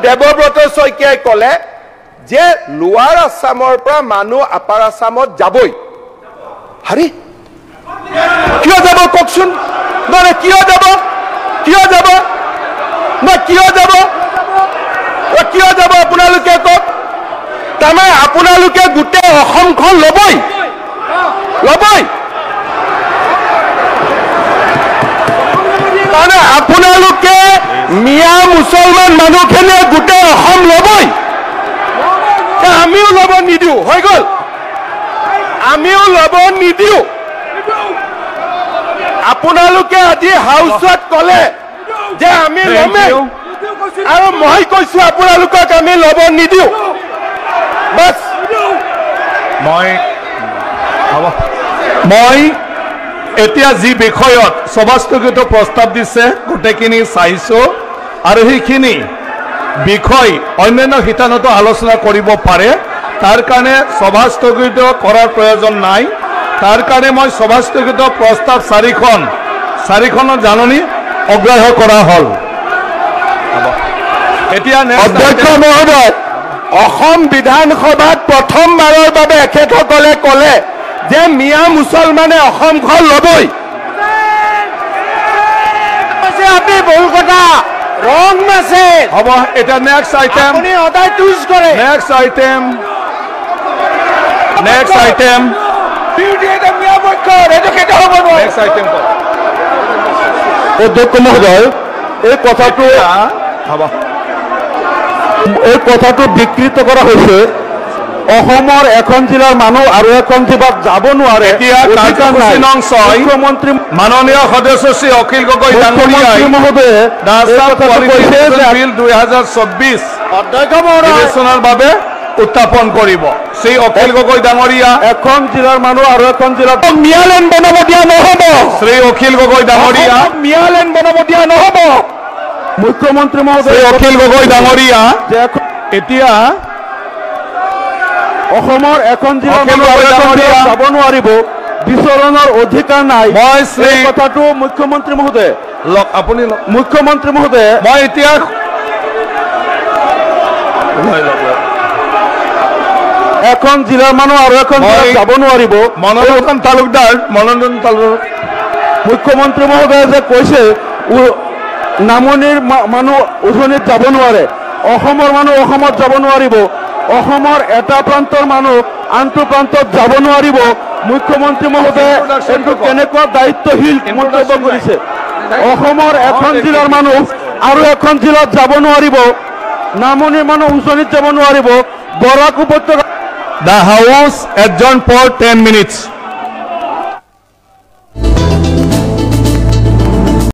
দেৱব্ৰত শইকীয়াই ক'লে যে লোৱাৰ আছামৰ পৰা মানুহ আপাৰ আছামত যাবই। হাৰি কিয় যাব কওকচোন? নহয় কিয় যাব? কিয় যাব? নহয় কিয় যাব? কিয় যাব আপোনালোকে কওক? তাৰমানে আপোনালোকে গোটেই অসমখন ল'বই ল'বই। তাৰমানে আপোনালোকে মিয়া মুছলমান মানুহখিনিয়ে গোটেই অসম ল'বই। আমিও ল'ব নিদিওঁ, হৈ গ'ল। আমিও ল'ব নিদিওঁ। আপোনালোকে আজি হাউচত ক'লে যে আমি ল'মেই, আৰু মই কৈছো আপোনালোকক আমি ল'ব নিদিওঁ। বাছ মই এতিয়া যি বিষয়ত সভা স্থগিত প্ৰস্তাৱ দিছে গোটেইখিনি চাইছো, আৰু সেইখিনি বিষয় অন্যান্য শিতানত আলোচনা কৰিব পাৰে। তাৰ কাৰণে সভা স্থগিত কৰাৰ প্ৰয়োজন নাই। তাৰ কাৰণে মই সভা স্থগিত প্ৰস্তাৱ চাৰিখনৰ জাননী অগ্ৰাহ্য কৰা হ'ল। এতিয়া অধ্যক্ষ মহোদয়, অসম বিধানসভাত প্ৰথমবাৰৰ বাবে এখেতসকলে ক'লে যে মিয়া মুছলমানে অসমখন ল'বই। আপুনি ভুল কথা, ৰং মেছেজ হ'ব। এতিয়া নেক্সট আইটেম, আপুনি সদায় টুইজ কৰে। নেক্সট আইটেম অধ্যক্ষ মহোদয়, এই কথাটো বিকৃত কৰা হৈছে। অসমৰ এখন জিলাৰ মানুহ আৰু এখন জিলাত যাব নোৱাৰে। মুখ্যমন্ত্ৰী মাননীয় সদস্য শ্ৰী অখিল গগৈ ডাঙৰীয়াই মহোদয়ে 2024 বিবেচনাৰ বাবে উত্থাপন কৰিব। শ্ৰী অখিল গগৈ ডাঙৰীয়া, এখন জিলাৰ মানুহ আৰু এখন জিলাত মিয়ালেণ্ড বনাব দিয়া নহ'ব। শ্ৰী অখিল গগৈ ডাঙৰীয়া, মিয়ালেণ্ড বনাব দিয়া নহ'ব। মুখ্যমন্ত্ৰী মহোদয় শ্ৰী অখিল গগৈ ডাঙৰীয়া, এতিয়া অসমৰ এখন জিলাৰ মানুহ যাব নোৱাৰিব, বিচৰণৰ অধিকাৰ নাই। মই শ্ৰী কথাটো মুখ্যমন্ত্ৰী মহোদয় আপুনি মই এতিয়া এখন জিলাৰ মানুহ আৰু এখন জিলাত যাব নোৱাৰিব। মনোৰঞ্জন তালুকদাৰ মুখ্যমন্ত্ৰী মহোদয়ে যে কৈছে নামনিৰ মানুহ উজনিত যাব নোৱাৰে, অসমৰ মানুহ অসমত যাব নোৱাৰিব, অসমৰ এটা প্ৰান্তৰ মানুহ আনটো প্ৰান্তত যাব নোৱাৰিব। মুখ্যমন্ত্ৰী মহোদয়ে এইটো কেনেকুৱা দায়িত্বশীল মন্তব্য কৰিছে। অসমৰ এখন জিলাৰ মানুহ আৰু এখন জিলাত যাব নোৱাৰিব, নামনিৰ মানুহ উজনিত যাব নোৱাৰিব। বৰাক উপত্যকা The House adjourned for 10 minutes.